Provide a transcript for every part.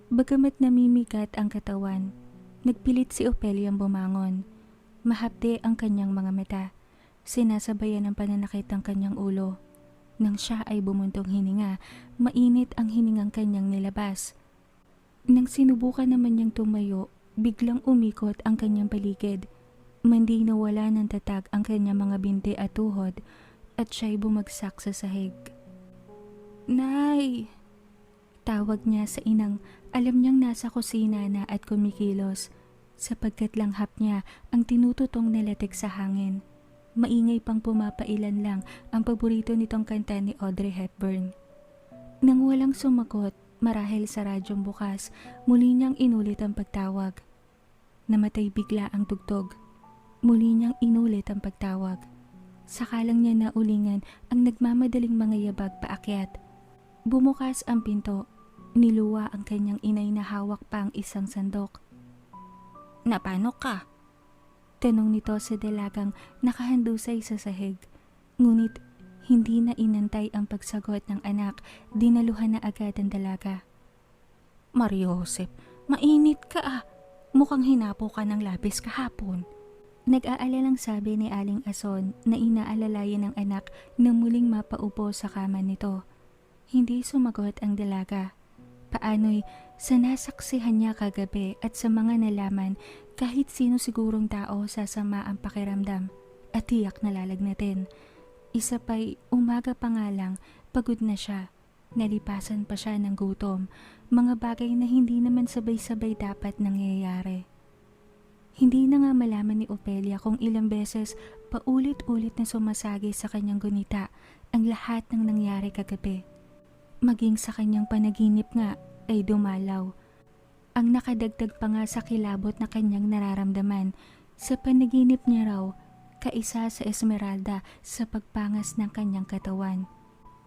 Bagamat namimigat ang katawan, nagpilit si Opeliang bumangon. Mahapde ang kanyang mga mata. Sinasabayan ng pananakit ang kanyang ulo. Nang siya ay bumuntong hininga, mainit ang hiningang kanyang nilabas. Nang sinubukan naman niyang tumayo, biglang umikot ang kanyang paligid. Mandi nawala ng tatag ang kanyang mga binti at tuhod at siya'y bumagsak sa sahig. "Nay!" Tawag niya sa inang, alam niyang nasa kusina na at kumikilos, sapagkat langhap niya ang tinututong nilatik sa hangin. Maingay pang pumapailan lang ang paborito nitong kanta ni Audrey Hepburn. Nang walang sumagot, marahil sa radyong bukas, muli niyang inulit ang pagtawag. Namatay bigla ang tugtog. Muli niyang inulit ang pagtawag. Sakalang niya naulingan ang nagmamadaling mga yabag paakyat. Bumukas ang pinto. Niluwa ang kanyang inay na hawak pa ang isang sandok. "Napano ka?" Tanong nito sa dalagang nakahandusay sa sahig. Ngunit hindi na inantay ang pagsagot ng anak, dinaluhan na agad ang dalaga. "Mariosep, mainit ka ah. Mukhang hinapo ka ng labis kahapon." Nag-aalalang sabi ni Aling Ason na inaalalayan ng anak na muling mapaupo sa kama nito. Hindi sumagot ang dalaga. Paano'y sa nasaksihan niya kagabi at sa mga nalaman, kahit sino sigurong tao sasama ang pakiramdam at tiyak na lalagnatin. Isa pa'y umaga pa nga lang, pagod na siya. Nalipasan pa siya ng gutom, mga bagay na hindi naman sabay-sabay dapat nangyayari. Hindi na nga malaman ni Opelia kung ilang beses paulit-ulit na sumasagi sa kanyang gunita ang lahat ng nangyari kagabi. Maging sa kanyang panaginip nga ay dumalaw. Ang nakadagdag pa nga sa kilabot na kanyang nararamdaman, sa panaginip niya raw, kaisa sa Esmeralda sa pagpangas ng kanyang katawan.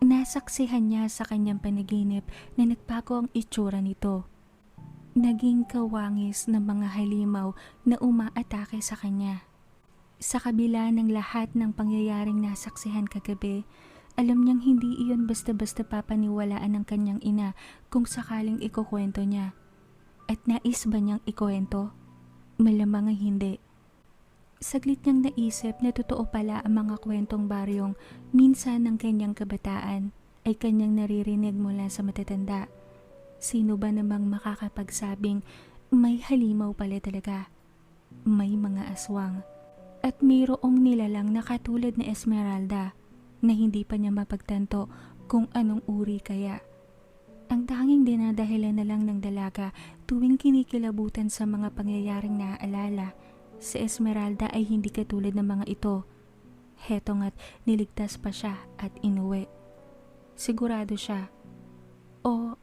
Nasaksihan niya sa kanyang panaginip na nagbago ang itsura nito. Naging kawangis ng mga halimaw na umaatake sa kanya. Sa kabila ng lahat ng pangyayaring nasaksihan kagabi, alam niyang hindi iyon basta-basta papaniwalaan ng kanyang ina kung sakaling ikukwento niya. At nais ba niyang ikwento? Malamang ay hindi. Saglit niyang naisip na totoo pala ang mga kwentong baryong minsan ng kanyang kabataan ay kanyang naririnig mula sa matatanda. Sino ba namang makakapagsabing may halimaw pala talaga? May mga aswang. At mayroong nilalang na katulad ni Esmeralda na hindi pa niya mapagtanto kung anong uri kaya. Ang tanging dinadahilan na lang ng dalaga tuwing kinikilabutan sa mga pangyayaring naaalala, si Esmeralda ay hindi katulad ng mga ito. Heto nga't niligtas pa siya at inuwi. Sigurado siya. O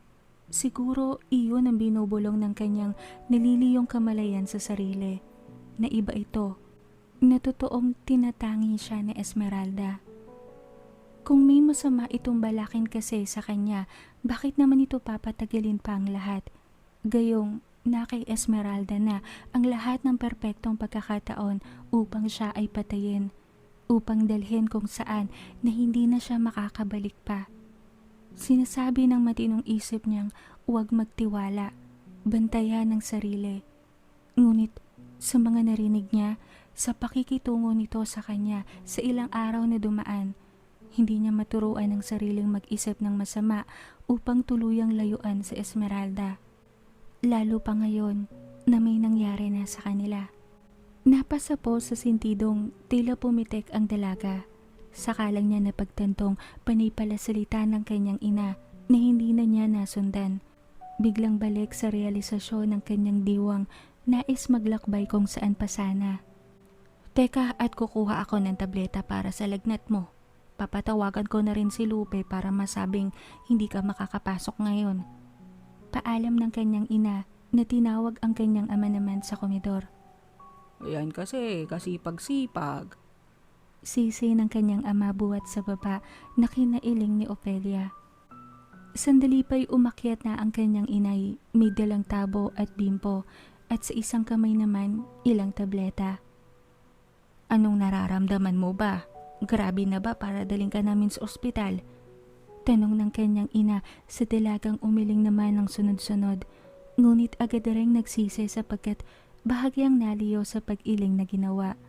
siguro iyon ang binubulong ng kanyang naliliyong kamalayan sa sarili, na iba ito, na totoong tinatangi siya ni Esmeralda. Kung may masama itong balakin kasi sa kanya, bakit naman ito papatagalin pa ang lahat? Gayong na kay Esmeralda na ang lahat ng perpektong pagkakataon upang siya ay patayin, upang dalhin kung saan na hindi na siya makakabalik pa. Sinasabi ng matinong isip niyang huwag magtiwala, bantayan ng sarili. Ngunit sa mga narinig niya, sa pakikitungo nito sa kanya sa ilang araw na dumaan, hindi niya maturuan ang sariling mag-isip ng masama upang tuluyang layuan sa Esmeralda. Lalo pa ngayon na may nangyari na sa kanila. Napasa po sa sintidong tila pumitik ang dalaga. Sakalang niya napagtantong panay pala salita ng kanyang ina na hindi na niya nasundan. Biglang balik sa realisasyon ng kanyang diwang, nais maglakbay kung saan pa sana. "Teka, at kukuha ako ng tableta para sa lagnat mo. Papatawagan ko na rin si Lupe para masabing hindi ka makakapasok ngayon." Paalam ng kanyang ina na tinawag ang kanyang ama naman sa komedor. "Ayan kasi kasipag-sipag." Sisi ng kanyang ama buwat sa baba na kinailing ni Opelia. Sandali pa'y umakyat na ang kanyang inay, may dalang tabo at bimpo at sa isang kamay naman ilang tableta. "Anong nararamdaman mo ba? Grabe na ba para daling ka namin sa ospital?" Tanong ng kanyang ina sa dalagang umiling naman ng sunod-sunod. Ngunit agad ring nagsisi sapagkat bahagyang naliyo sa pag-iling na ginawa.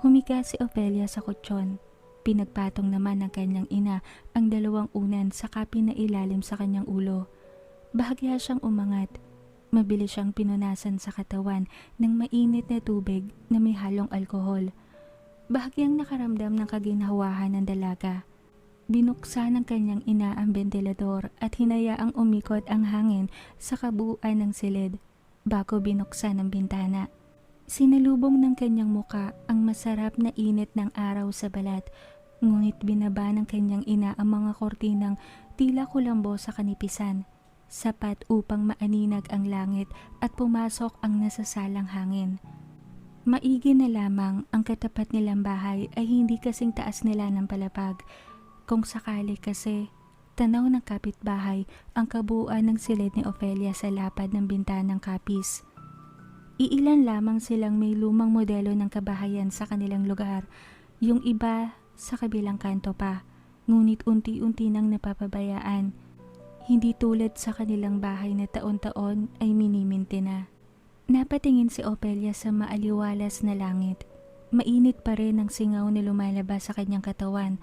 Humiga si Ofelia sa kutsyon. Pinagpatong naman ng kanyang ina ang dalawang unan saka pinailalim sa kanyang ulo. Bahagya siyang umangat. Mabilis siyang pinunasan sa katawan ng mainit na tubig na may halong alkohol. Bahagyang nakaramdam ng kaginhawahan ng dalaga. Binuksan ng kanyang ina ang ventilador at hinayaang umikot ang hangin sa kabuuan ng silid bago binuksan ang bintana. Sinalubong ng kanyang muka ang masarap na init ng araw sa balat, ngunit binaba ng kanyang ina ang mga kortinang tila kulambo sa kanipisan, sapat upang maaninag ang langit at pumasok ang nasasalang hangin. Maigi na lamang ang katapat nilang bahay ay hindi kasing taas nila ng palapag. Kung sakali kasi, tanaw ng kapitbahay ang kabuuan ng silid ni Ofelia sa lapad ng bintanang kapis. Iilan lamang silang may lumang modelo ng kabahayan sa kanilang lugar, yung iba sa kabilang kanto pa, ngunit unti-unti nang napapabayaan. Hindi tulad sa kanilang bahay na taon-taon ay miniminti na. Napatingin si Ofelia sa maaliwalas na langit. Mainit pa rin ang singaw na lumalabas sa kanyang katawan,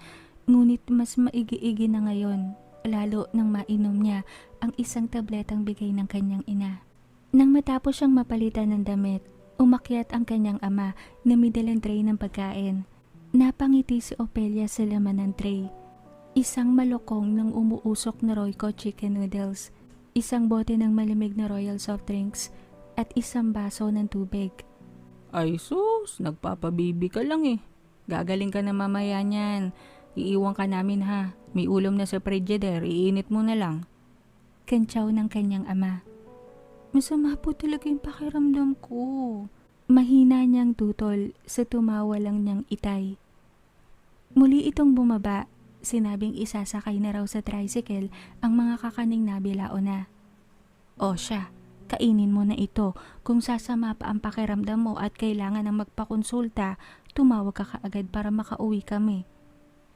ngunit mas maigi-igi na ngayon, lalo nang mainom niya ang isang tabletang bigay ng kanyang ina. Nang matapos siyang mapalitan ng damit, umakyat ang kanyang ama na may dalang tray ng pagkain. Napangiti si Ofelia sa laman ng tray. Isang malokong ng umuusok na Royco chicken noodles, isang bote ng malamig na royal soft drinks, at isang baso ng tubig. Ay sus, nagpapabibi ka lang eh. Gagaling ka na mamaya niyan. Iiwan ka namin ha. May ulam na sa frigidaire, iinit mo na lang. Kantsaw ng kanyang ama. Masama po talaga yung pakiramdam ko. Mahina niyang tutol sa tumawa lang niyang itay. Muli itong bumaba, sinabing isasakay na raw sa tricycle ang mga kakaning nabilao na. O siya, kainin mo na ito. Kung sasama pa ang pakiramdam mo at kailangan ng magpakonsulta, tumawag ka kaagad para makauwi kami.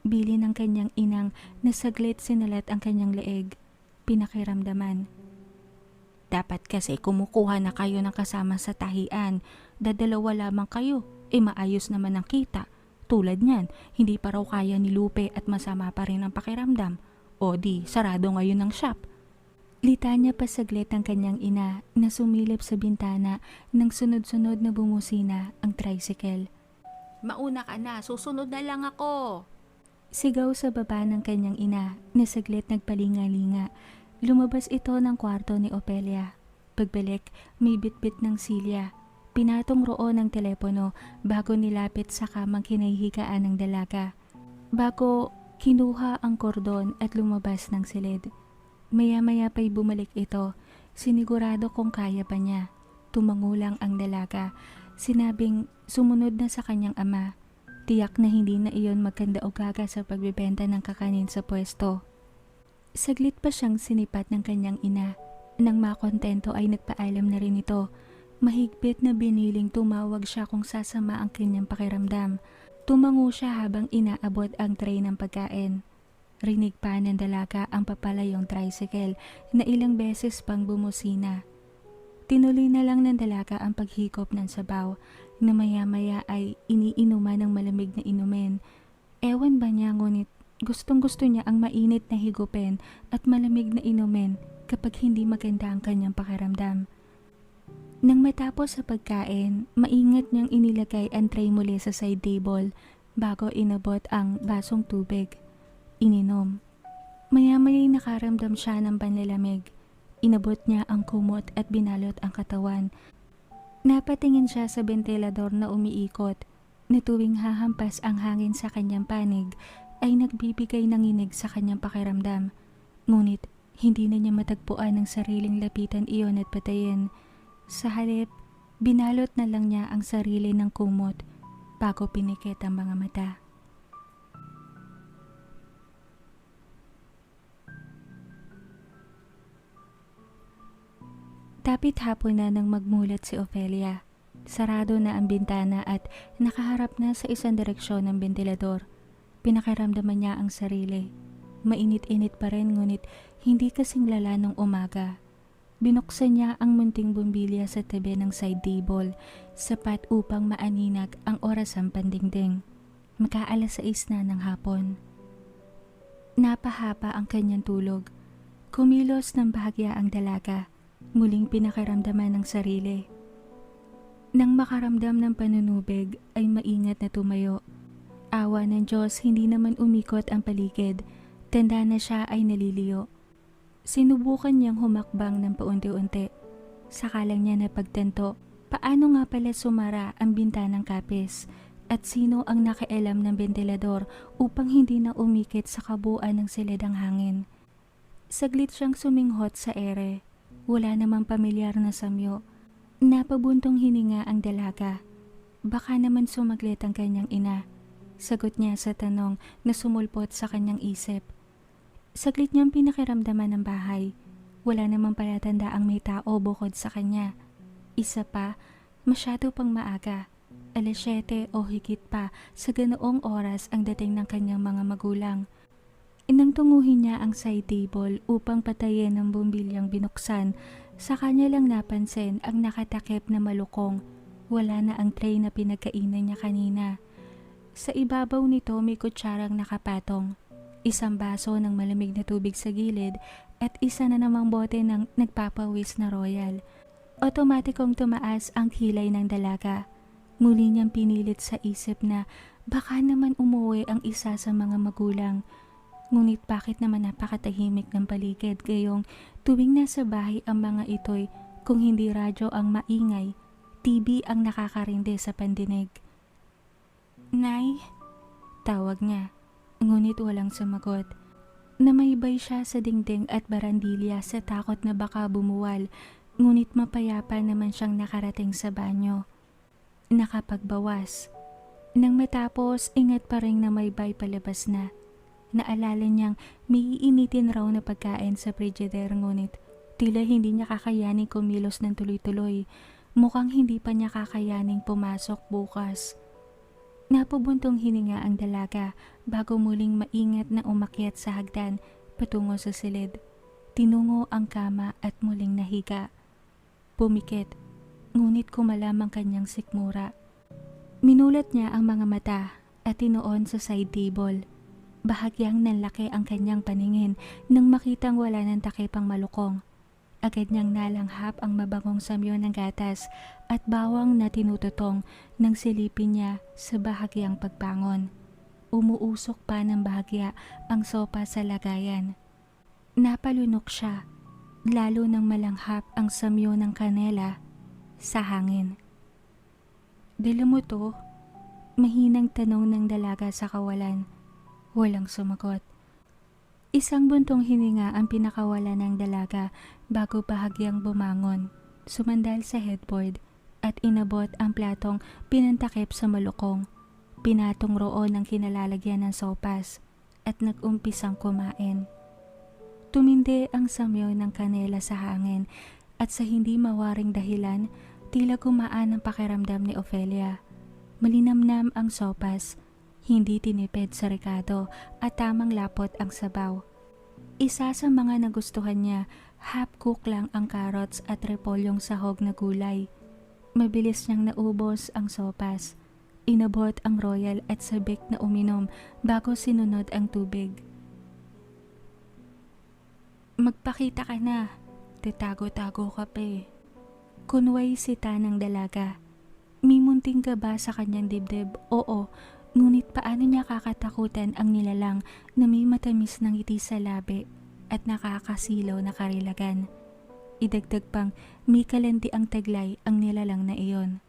Bili ng kanyang inang na saglit sinalat ang kanyang leeg. Pinakiramdaman. Dapat kasi kumukuha na kayo ng kasama sa tahian. Dadalawa lamang kayo, maayos naman ang kita. Tulad niyan, hindi pa raw kaya ni Lupe at masama pa rin ang pakiramdam. O di, sarado ngayon ang shop. Litanya pa saglit ang kanyang ina na sumilip sa bintana nang sunod-sunod na bumusina ang tricycle. Mauna ka na, susunod na lang ako. Sigaw sa baba ng kanyang ina na saglit nagpalinga-linga. Lumabas ito ng kwarto ni Ofelia. Pagbalik, may bitbit ng silya. Pinatong roon ng telepono bago nilapit sa kamang kinahihigaan ng dalaga. Bago kinuha ang kordon at lumabas ng silid. Maya-maya pa'y bumalik ito. Sinigurado kung kaya pa niya. Tumangulang ang dalaga. Sinabing sumunod na sa kanyang ama. Tiyak na hindi na iyon magkanda o gaga sa pagbibenta ng kakanin sa pwesto. Saglit pa siyang sinipat ng kanyang ina. Nang makontento ay nagpaalam na rin ito. Mahigpit na biniling tumawag siya kung sasama ang kanyang pakiramdam. Tumango siya habang inaabot ang tray ng pagkain. Rinig pa ng dalaga ang papalayong tricycle na ilang beses pang bumusina. Tinuloy na lang ng dalaga ang paghikop ng sabaw na maya-maya ay iniinuman ng malamig na inumin. Ewan ba niya ngunit gustong-gusto niya ang mainit na higupin at malamig na inumin kapag hindi maganda ang kanyang pakiramdam. Nang matapos sa pagkain, maingat niyang inilagay ang tray muli sa side table bago inabot ang basong tubig. Ininom. Maya-maya'y nakaramdam siya ng panlalamig. Inabot niya ang kumot at binalot ang katawan. Napatingin siya sa ventilador na umiikot na tuwing hahampas ang hangin sa kanyang panig ay nagbibigay ng inig sa kanyang pakiramdam. Ngunit hindi na niya matagpuan ang sariling lapitan iyon at patayin. Sa halip, binalot na lang niya ang sarili ng kumot bago pinikit ang mga mata. Tapit hapon na nang magmulat si Ofelia. Sarado na ang bintana at nakaharap na sa isang direksyon ng ventilador. Pinakiramdaman niya ang sarili. Mainit-init pa rin ngunit hindi kasing lala nung umaga. Binuksan niya ang munting bumbilya sa tabi ng side table, sapat upang maaninag ang orasang pandingding. Magkaalas 6 na ng hapon. Napahaba ang kanyang tulog. Kumilos ng bahagya ang dalaga, muling pinakiramdaman ng sarili. Nang makaramdam ng panunubig ay maingat na tumayo. Awa ng Diyos, hindi naman umikot ang paligid. Tanda na siya ay naliliyo. Sinubukan niyang humakbang ng paunti-unti. Saka lang niya napagtanto, paano nga pala sumara ang bintanang kapis at sino ang nakialam ng bentilador upang hindi na umikit sa kabuuan ng siladang hangin. Saglit siyang suminghot sa ere. Wala namang pamilyar na samyo. Napabuntong hininga ang dalaga. Baka naman sumaglit ang kanyang ina. Sagot niya sa tanong na sumulpot sa kanyang isip. Saglit niyang pinakiramdaman ng bahay. Wala namang palatanda ang may tao bukod sa kanya. Isa pa, masyado pang maaga. 7:00 o higit pa sa ganoong oras ang dating ng kanyang mga magulang. Inang tunguhin niya ang side table upang patayin ang bumbilyang binuksan. Sa kanya lang napansin ang nakatakip na malukong. Wala na ang tray na pinagkainan niya kanina. Sa ibabaw nito may kutsarang nakapatong. Isang baso ng malamig na tubig sa gilid at isa na namang bote ng nagpapawis na royal. Otomatikong tumaas ang kilay ng dalaga. Muli niyang pinilit sa isip na baka naman umuwi ang isa sa mga magulang. Ngunit bakit naman napakatahimik ng paligid gayong tuwing nasa bahay ang mga ito'y kung hindi radyo ang maingay, TV ang nakakarindi sa pandinig. Nay, tawag niya, ngunit walang sumagot. Namaybay siya sa dingding at barandilya sa takot na baka bumuwal, ngunit mapayapa naman siyang nakarating sa banyo. Nakapagbawas. Nang matapos, ingat pa rin namaybay palabas na. Naalala niyang may iinitin raw na pagkain sa frigidaire ngunit tila hindi niya kakayaning kumilos ng tuloy-tuloy. Mukhang hindi pa niya kakayaning pumasok bukas. Napabuntong hininga ang dalaga bago muling maingat na umakyat sa hagdan patungo sa silid. Tinungo ang kama at muling nahiga. Pumikit, ngunit kumalam ang kanyang sikmura. Minulat niya ang mga mata at tinuon sa side table. Bahagyang nanlaki ang kanyang paningin nang makitang wala ng takip ang malukong. Agad niyang nalanghap ang mabangong samyo ng gatas at bawang na tinututong nang silipin niya sa bahagyang pagbangon. Umuusok pa ng bahagya ang sopa sa lagayan. Napalunok siya, lalo nang malanghap ang samyo ng kanela sa hangin. Dila mo to? Mahinang tanong ng dalaga sa kawalan. Walang sumagot. Isang buntong hininga ang pinakawala ng dalaga bago bahagyang bumangon, sumandal sa headboard at inabot ang platong pinantakip sa malukong. Pinatong roon ang kinalalagyan ng sopas at nag-umpisang kumain. Tumindi ang samyo ng kanela sa hangin at sa hindi mawaring dahilan, tila gumaan ang pakiramdam ni Ofelia. Malinamnam ang sopas, hindi tinipid sa rekado at tamang lapot ang sabaw. Isa sa mga nagustuhan niya, half-cook lang ang carrots at repolyong sahog na gulay. Mabilis niyang naubos ang sopas. Inabot ang royal at sabik na uminom bago sinunod ang tubig. Magpakita ka na, titago-tago ka pa eh. Kunway sita ng dalaga. May munting gaba sa kanyang dibdib, oo, ngunit paano niya kakatakutan ang nilalang na may matamis ng ngiti sa labi at nakakasilaw na karilagan. Idagdag pang may kalandi ang taglay ang nilalang na iyon.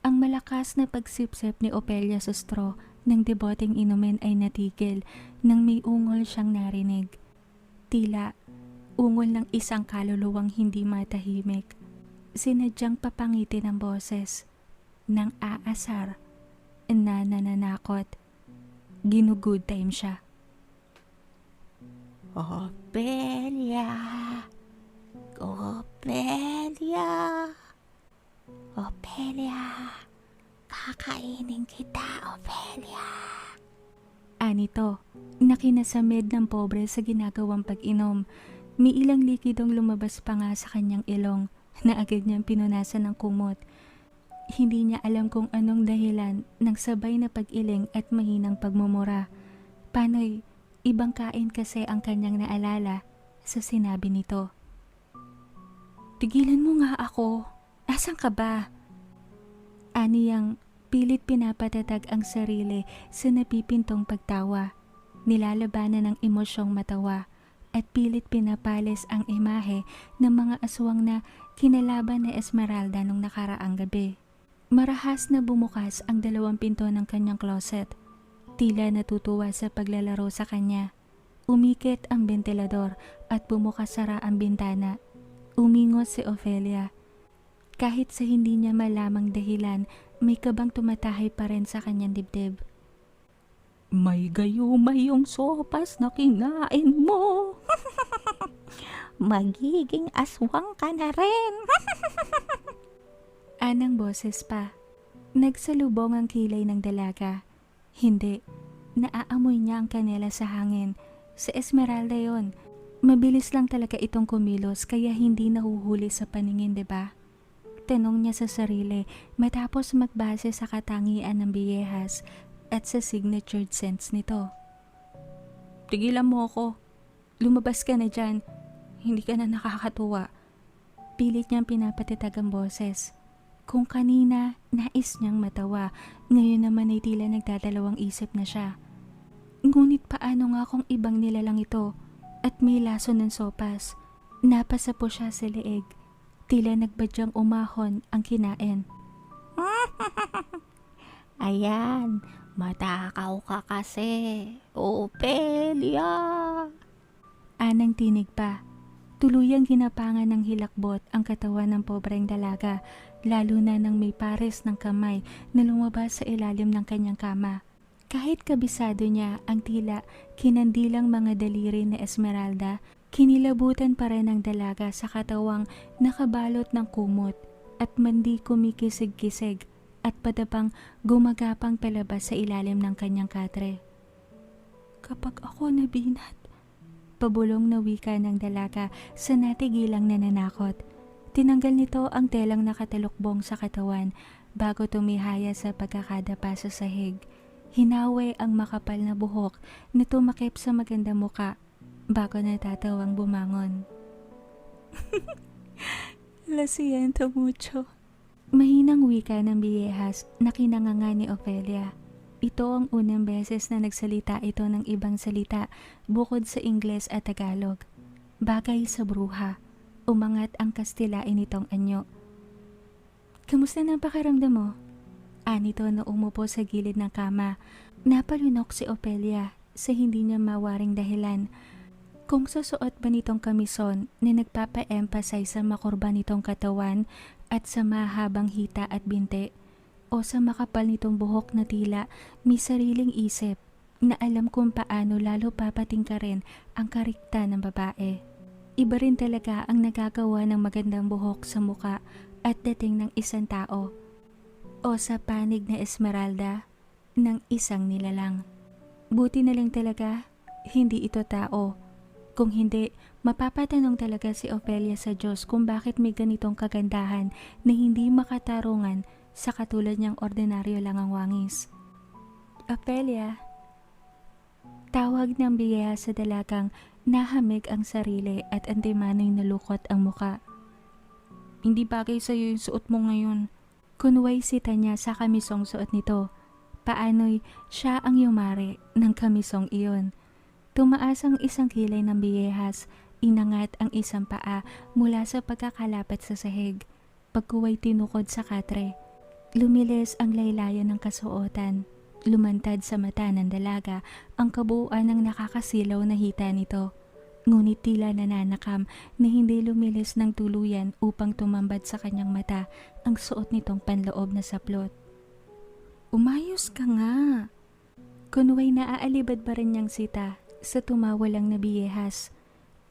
Ang malakas na pagsipsip ni Ofelia sa straw ng deboteng inumin ay natigil nang may ungol siyang narinig. Tila ungol ng isang kaluluwang hindi matahimik. Sinadyang papangitin ang boses ng aasar na nananakot. Ginugood time siya. Ofelia! Ofelia! Ofelia! Kakainin kita, Ofelia! Ani nito na kinasamid ng pobre sa ginagawang pag-inom. May ilang likidong lumabas pa nga sa kanyang ilong na agad niyang pinunasan ng kumot. Hindi niya alam kung anong dahilan ng sabay na pag-iling at mahinang pagmumura. Panoy, ibang kain kasi ang kanyang naalala sa sinabi nito. "Tigilan mo nga ako. Asan ka ba?" Aniyang pilit pinapatatag ang sarili sa napipintong pagtawa. Nilalabanan ng emosyong matawa at pilit pinapalis ang imahe ng mga aswang na kinalaban ni Esmeralda nung nakaraang gabi. Marahas na bumukas ang 2 pinto ng kanyang closet. Tila natutuwa sa paglalaro sa kanya. Umikit ang bentilador at bumukas-sara ang bintana. Umingot si Ophelia. Kahit sa hindi niya malamang dahilan, may kabang tumatahay pa rin sa kanyang dibdib. May gayumay yung sopas na kinain mo. Magiging aswang ka na rin. Anang boses pa. Nagsalubong ang kilay ng dalaga. Hindi. Naaamoy niya ang kanela sa hangin. Sa Esmeralda yon. Mabilis lang talaga itong kumilos kaya hindi nahuhuli sa paningin, diba? Tanong niya sa sarili matapos magbase sa katangian ng biyehas at sa signature scents nito. Tigilan mo ako. Lumabas ka na dyan. Hindi ka na nakakatuwa. Pilit niyang pinapatitag ang boses. Kung kanina, nais niyang matawa. Ngayon naman ay tila nagdadalawang isip na siya. Ngunit paano nga kung ibang nilalang ito at may laso ng sopas? Napasa po siya sa leeg. Tila nagbadyang umahon ang kinain. Ayan, matakaw ka kasi, Ophelia. Anang tinig pa. Tuluyang ginapangan ng hilakbot ang katawan ng pobreng dalaga, lalo na nang may pares ng kamay na lumabas sa ilalim ng kanyang kama. Kahit kabisado niya ang tila kinandilang mga daliri ni Esmeralda, kinilabutan pa rin ang dalaga sa katawang nakabalot ng kumot at mandi kumikisig-kisig at padapang gumagapang palabas sa ilalim ng kanyang katre. "Kapag ako nabinat," pabulong na wika ng dalaga sa natigilang nananakot. Tinanggal nito ang telang nakatalukbong sa katawan bago tumihaya sa pagkakadapa sa sahig. Hinawi ang makapal na buhok na tumakip sa maganda muka bago natatawang bumangon. "Lo siento mucho." Mahinang wika ng biyehas na kinanganga ni Ophelia. Ito ang unang beses na nagsalita ito ng ibang salita bukod sa Ingles at Tagalog. Bagay sa bruha. Umangat ang kastilain nitong anyo. "Kamusta na pakiramdam mo?" Anito na umupo sa gilid ng kama. Napalunok si Ophelia sa hindi niya mawaring dahilan. Kung susuot ba nitong kamison na nagpapa-emphasize sa makurba nitong katawan at sa mahabang hita at binte, o sa makapal nitong buhok na tila may sariling isip na alam kung paano lalo papatingkarin ang karikta ng babae. Iba rin talaga ang nagagawa ng magandang buhok sa muka at dating ng isang tao o sa panig na Esmeralda ng isang nilalang. Buti na lang talaga, hindi ito tao. Kung hindi, mapapatanong talaga si Ophelia sa Diyos kung bakit may ganitong kagandahan na hindi makatarungan sa katulad niyang ordinaryo lang ang wangis. "Ophelia." Tawag ng biyeha sa dalagang nahamig ang sarili at antimano'y nalukot ang muka. Hindi bagay sa'yo yung suot mo ngayon. Kunway sita niya sa kamisong suot nito. Paano'y siya ang yumari ng kamisong iyon. Tumaas ang isang kilay ng biyehas, inangat ang isang paa mula sa pagkakalapat sa sahig. Pagkuway tinukod sa katre, lumilis ang laylayan ng kasuotan. Lumantad sa mata ng dalaga ang kabuuan ng nakakasilaw na hita nito. Ngunit tila nananakam na hindi lumilis ng tuluyan upang tumambad sa kanyang mata ang suot nitong panloob na saplot. "Umayos ka nga." Kunway naaalibad pa rin niyang sita sa tumawalang na biyehas.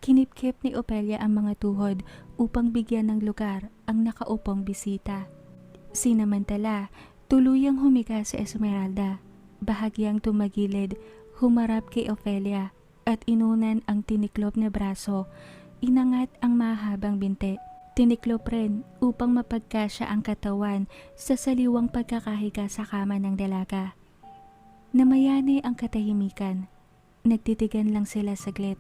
Kinipkip ni Ophelia ang mga tuhod upang bigyan ng lugar ang nakaupong bisita. Sinamantala, tuluyang humiga si Esmeralda. Bahagyang tumagilid, Humarap kay Ofelia at inunan ang tiniklop na braso. Inangat ang mahabang binti. Tiniklop rin upang mapagkasya ang katawan sa saliwang pagkakahiga sa kama ng dalaga. Namayani ang katahimikan. Nagtitigan lang sila saglit.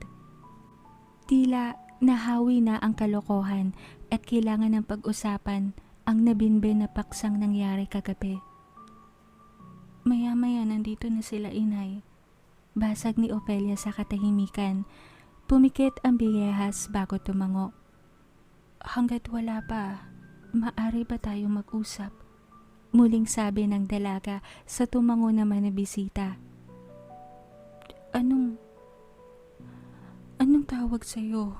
Tila nahawi na ang kalokohan at kailangan ng pag-usapan ang nabinbin na paksang nangyari kagabi. Maya-maya nandito na sila, inay. Basag ni Ofelia sa katahimikan. Pumikit ang biyehas bago tumango. Hanggat wala pa, maaari ba tayo mag-usap? Muling sabi ng dalaga sa tumango naman na bisita. Anong tawag sa'yo?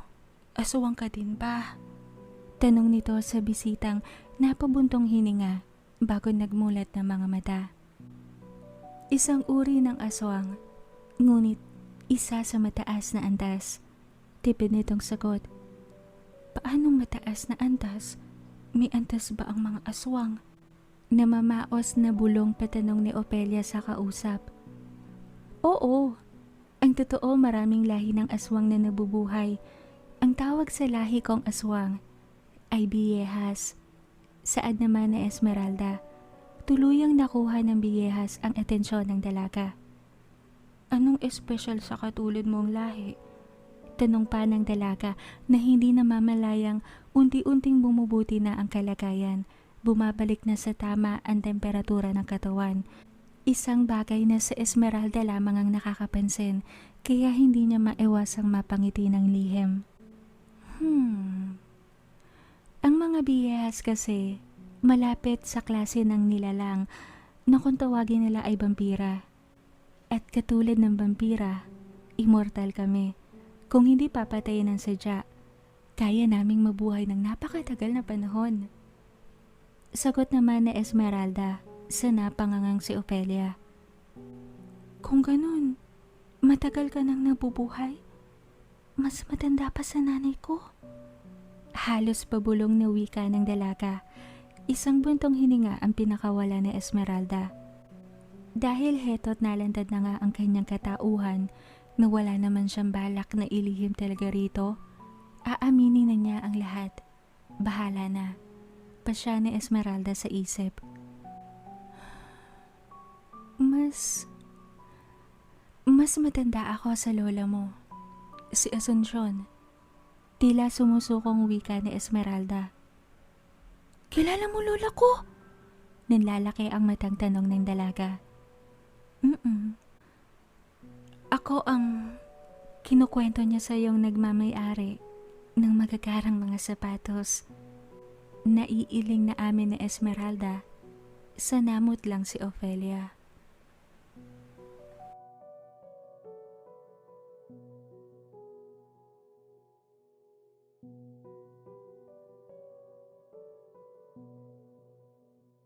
Aswang ka din ba? Tanong nito sa bisitang napabuntong hininga bago nagmulat ng mga mata. Isang uri ng aswang, ngunit isa sa mataas na antas. Tipid nitong sagot. Paanong mataas na antas? May antas ba ang mga aswang? Namamaos na bulong patanong ni Ofelia sa kausap. Oo, ang totoo maraming lahi ng aswang na nabubuhay. Ang tawag sa lahi kong aswang ay biyehas. Saad naman na Esmeralda. Tuluyang nakuha ng biyehas ang atensyon ng dalaga. Anong espesyal sa katulad mong lahi? Tanong pa ng dalaga na hindi namamalayang unti-unting bumubuti na ang kalagayan. Bumabalik na sa tama ang temperatura ng katawan. Isang bagay na sa Esmeralda lamang ang nakakapansin, kaya hindi niya maiwasang mapangiti ng lihim. Ang mga biyehas kasi, malapit sa klase ng nilalang na kung tawagin nila ay vampira. At katulad ng vampira, immortal kami. Kung hindi papatayin ng sadya, kaya naming mabuhay ng napakatagal na panahon. Sagot naman ni Esmeralda sa napangangang si Ofelia. Kung ganun, matagal ka nang nabubuhay? Mas matanda pa sa nanay ko. Halos pabulong na wika ng dalaga. Isang buntong hininga ang pinakawala ni Esmeralda. Dahil heto't nalandad na nga ang kanyang katauhan na wala naman siyang balak na ilihim talaga rito, aaminin na niya ang lahat. Bahala na. Pasya ni Esmeralda sa isip. Mas matanda ako sa lola mo, si Asuncion. Tila sumusukong wika ni Esmeralda. Kilala mo lola ko? Nanlalaki ang matang tanong ng dalaga. Ako ang kinukwento niya sa iyong nagmamay-ari ng magagarang mga sapatos. Naiiling na amin ni Esmeralda. Sa namot lang si Ofelia.